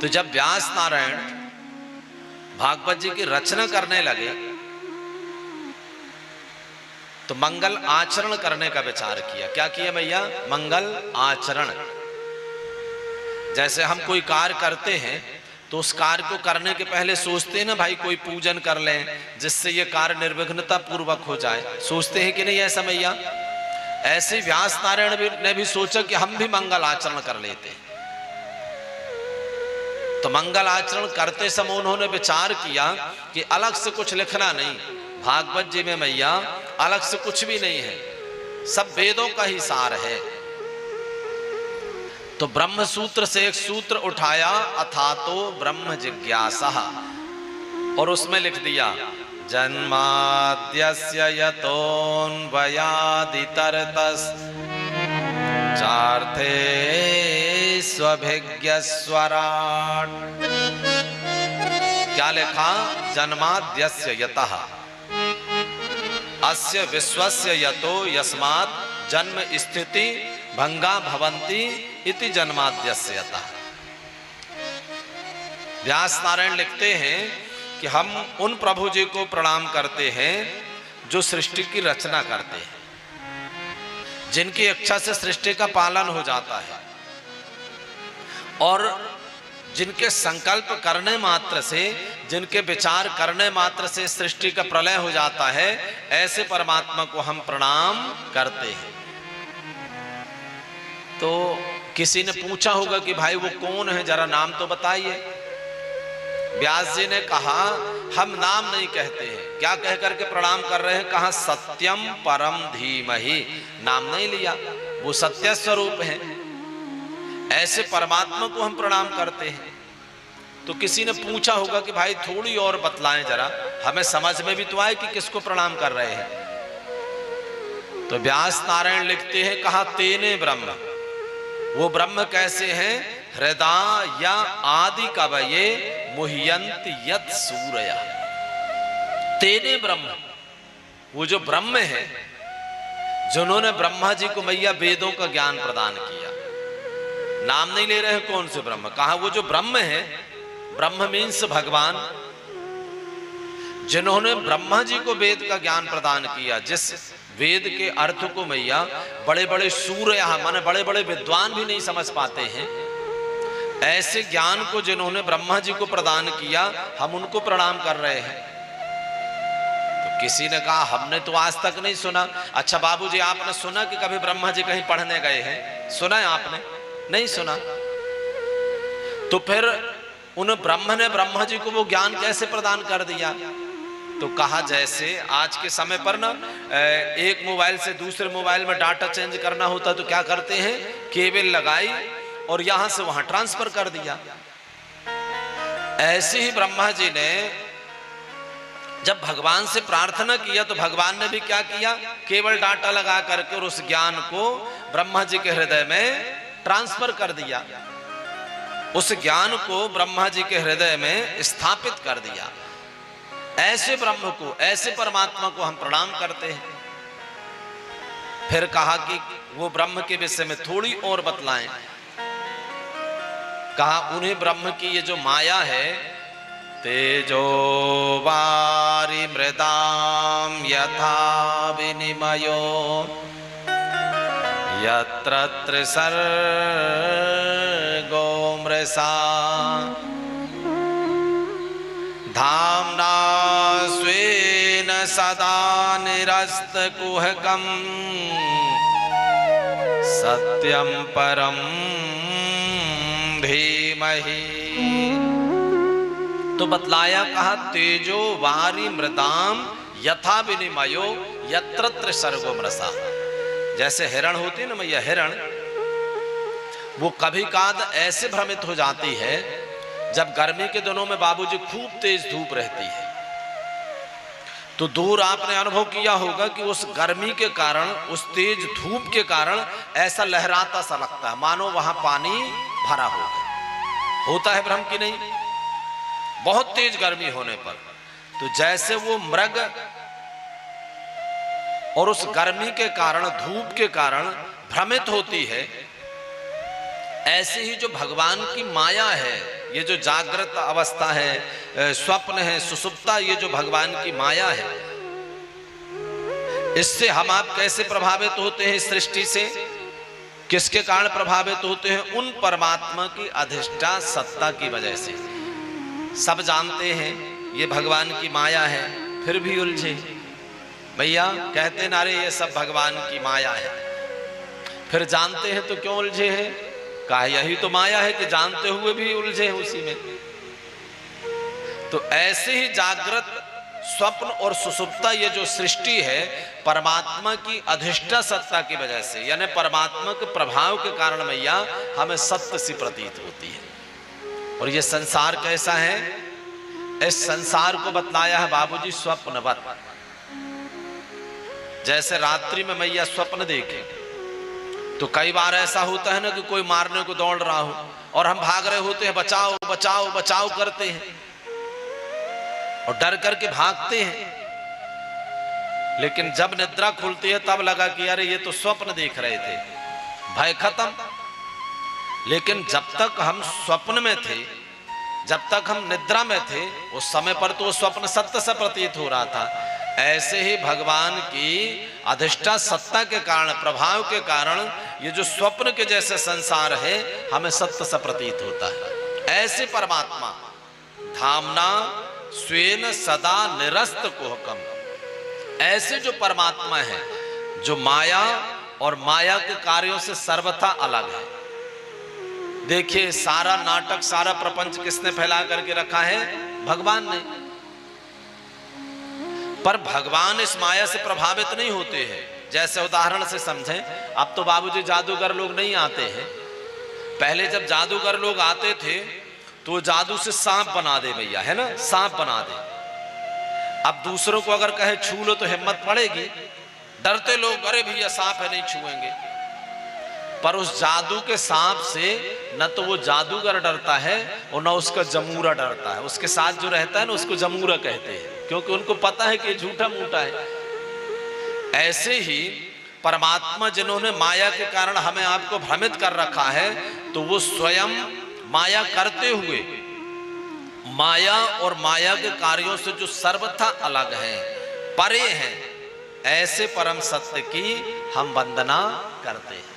तो जब व्यास नारायण भागवत जी की रचना करने लगे तो मंगल आचरण करने का विचार किया। क्या किया भैया? मंगल आचरण। जैसे हम कोई कार्य करते हैं तो उस कार्य को करने के पहले सोचते हैं ना, भाई कोई पूजन कर लें जिससे ये कार्य निर्विघ्नता पूर्वक हो जाए। सोचते हैं कि नहीं ऐसा भैया? ऐसे व्यास नारायण ने भी सोचा कि हम भी मंगल आचरण कर लेते हैं। तो मंगल आचरण करते समय उन्होंने विचार किया कि अलग से कुछ लिखना नहीं, भागवत जी में भैया अलग से कुछ भी नहीं है, सब वेदों का ही सार है। तो ब्रह्म सूत्र से एक सूत्र उठाया, अथातो ब्रह्म जिज्ञासा, और उसमें लिख दिया जन्माद्यस्य यतोऽन्वयादितरतस् चार्थे स्वभिज्ञस्वराट्। क्या लिखा? जन्माद्यस्य यतः अस्य विश्वस्य यतो यस्मात् जन्म स्थिति भंगा भवन्ति इति जन्माद्यस्य यतः। व्यास नारायण लिखते हैं कि हम उन प्रभु जी को प्रणाम करते हैं जो सृष्टि की रचना करते हैं, जिनकी इच्छा से सृष्टि का पालन हो जाता है और जिनके संकल्प करने मात्र से, जिनके विचार करने मात्र से सृष्टि का प्रलय हो जाता है, ऐसे परमात्मा को हम प्रणाम करते हैं। तो किसी ने पूछा होगा कि भाई वो कौन है, जरा नाम तो बताइए। व्यास जी ने कहा हम नाम नहीं कहते हैं। क्या कह करके प्रणाम कर रहे हैं? कहा सत्यम परम धीमहि। नाम नहीं लिया, वो सत्य स्वरूप है, ऐसे परमात्मा को हम प्रणाम करते हैं। तो किसी ने पूछा होगा कि भाई थोड़ी और बतलाएं जरा, हमें समझ में भी तो आए कि किसको प्रणाम कर रहे हैं। तो व्यास नारायण लिखते हैं, कहा तेने ब्रह्म। वो ब्रह्म कैसे हैं? हृदय या आदि कवये मुह्यन्ति यत् सूरया। तेने ब्रह्म, वो जो ब्रह्म है, जिन्होंने ब्रह्मा जी को मैया वेदों का ज्ञान प्रदान किया। नाम नहीं ले रहे हैं कौन से ब्रह्म, कहा वो जो ब्रह्म है, ब्रह्म मीन्स भगवान, जिन्होंने ब्रह्मा जी को वेद का ज्ञान प्रदान किया, जिस वेद के अर्थ को मैया बड़े बड़े सूर्य माने बड़े बड़े विद्वान भी नहीं समझ पाते हैं, ऐसे ज्ञान को जिन्होंने ब्रह्मा जी को प्रदान किया, हम उनको प्रणाम कर रहे हैं। तो किसी ने कहा हमने तो आज तक नहीं सुना। अच्छा बाबूजी, आपने सुना कि कभी ब्रह्मा जी कहीं पढ़ने गए हैं? सुना है आपने? नहीं सुना। तो फिर उन ब्रह्म ने ब्रह्मा जी को वो ज्ञान कैसे प्रदान कर दिया? तो कहा जैसे आज के समय पर ना एक मोबाइल से दूसरे मोबाइल में डाटा चेंज करना होता तो क्या करते हैं? केबल लगाई और यहां से वहां ट्रांसफर कर दिया। ऐसे ही ब्रह्मा जी ने जब भगवान से प्रार्थना किया तो भगवान ने भी क्या किया? केवल डाटा लगा करके और उस ज्ञान को ब्रह्मा जी के हृदय में ट्रांसफर कर दिया, उस ज्ञान को ब्रह्मा जी के हृदय में स्थापित कर दिया। ऐसे ब्रह्म को, ऐसे परमात्मा को हम प्रणाम करते हैं। फिर कहा कि वो ब्रह्म के विषय में थोड़ी और बतलाएं। कहा उन्हें ब्रह्म की ये जो माया है, तेजो वारि मृदाम यथा विनिमयो यत्र त्रिसर्गो मृषा धाम्ना स्वेन सदा निरस्तकुहकम् सत्यं परम धीमहि। तो बतलाया, कहा तेजो वारि मृदाम यथा विनिमयो यत्र त्रिसर्गो मृषा। जैसे हिरण होती है ना मैया, हिरण वो कभी काद ऐसे भ्रमित हो जाती है जब गर्मी के दिनों में बाबूजी खूब तेज धूप रहती है, तो दूर आपने अनुभव किया होगा कि उस गर्मी के कारण, उस तेज धूप के कारण ऐसा लहराता सा लगता है मानो वहां पानी भरा होता है भ्रम की नहीं? बहुत तेज गर्मी होने पर तो जैसे वो मृग और उस गर्मी के कारण, धूप के कारण भ्रमित होती है, ऐसे ही जो भगवान की माया है, ये जो जागृत अवस्था है, स्वप्न है, सुषुप्ता, ये जो भगवान की माया है, इससे हम आप कैसे प्रभावित होते हैं? इस सृष्टि से किसके कारण प्रभावित होते हैं? उन परमात्मा की अधिष्ठा सत्ता की वजह से। सब जानते हैं ये भगवान की माया है, फिर भी उलझे। भैया कहते ना, रे ये सब भगवान की माया है, फिर जानते हैं तो क्यों उलझे हैं? कहा यही तो माया है कि जानते हुए भी उलझे हैं उसी में। तो ऐसे ही जागृत, स्वप्न और सुषुप्ता, ये जो सृष्टि है परमात्मा की अधिष्ठा सत्ता की वजह से, यानी परमात्मा के प्रभाव के कारण मैया हमें सत्य सी प्रतीत होती है। और ये संसार कैसा है? इस संसार को बतलाया है बाबूजी स्वप्नवत। जैसे रात्रि में मैया स्वप्न देखे तो कई बार ऐसा होता है ना कि कोई मारने को दौड़ रहा हो और हम भाग रहे होते हैं, बचाओ बचाओ बचाओ करते हैं और डर करके भागते हैं। लेकिन जब निद्रा खुलती है तब लगा कि अरे ये तो स्वप्न देख रहे थे, भय खत्म। लेकिन जब तक हम स्वप्न में थे, जब तक हम निद्रा में थे, उस समय पर तो स्वप्न सत्य से प्रतीत हो रहा था। ऐसे ही भगवान की अधिष्ठा सत्ता के कारण, प्रभाव के कारण ये जो स्वप्न के जैसे संसार है हमें सत्य से प्रतीत होता है। ऐसे परमात्मा धामना स्वेन सदा निरस्त कुहकम, ऐसे जो परमात्मा है जो माया और माया के कार्यों से सर्वथा अलग है। देखिए सारा नाटक, सारा प्रपंच किसने फैला करके रखा है? भगवान ने। पर भगवान इस माया से प्रभावित नहीं होते हैं। जैसे उदाहरण से समझें, अब तो बाबूजी जादूगर लोग नहीं आते हैं। पहले जब जादूगर लोग आते थे तो जादू से सांप बना दे भैया, है ना, सांप बना दे। अब दूसरों को अगर कहे छू लो तो हिम्मत पड़ेगी, डरते लोग, अरे भैया सांप है नहीं छुएंगे। पर उस जादू के सांप से न तो वो जादूगर डरता है और न उसका जमूरा डरता है। उसके साथ जो रहता है ना उसको जमूरा कहते हैं, क्योंकि उनको पता है कि ये झूठा मूठा है। ऐसे ही परमात्मा जिन्होंने माया के कारण हमें आपको भ्रमित कर रखा है, तो वो स्वयं माया करते हुए माया और माया के कार्यों से जो सर्वथा अलग है, परे हैं, ऐसे परम सत्य की हम वंदना करते हैं।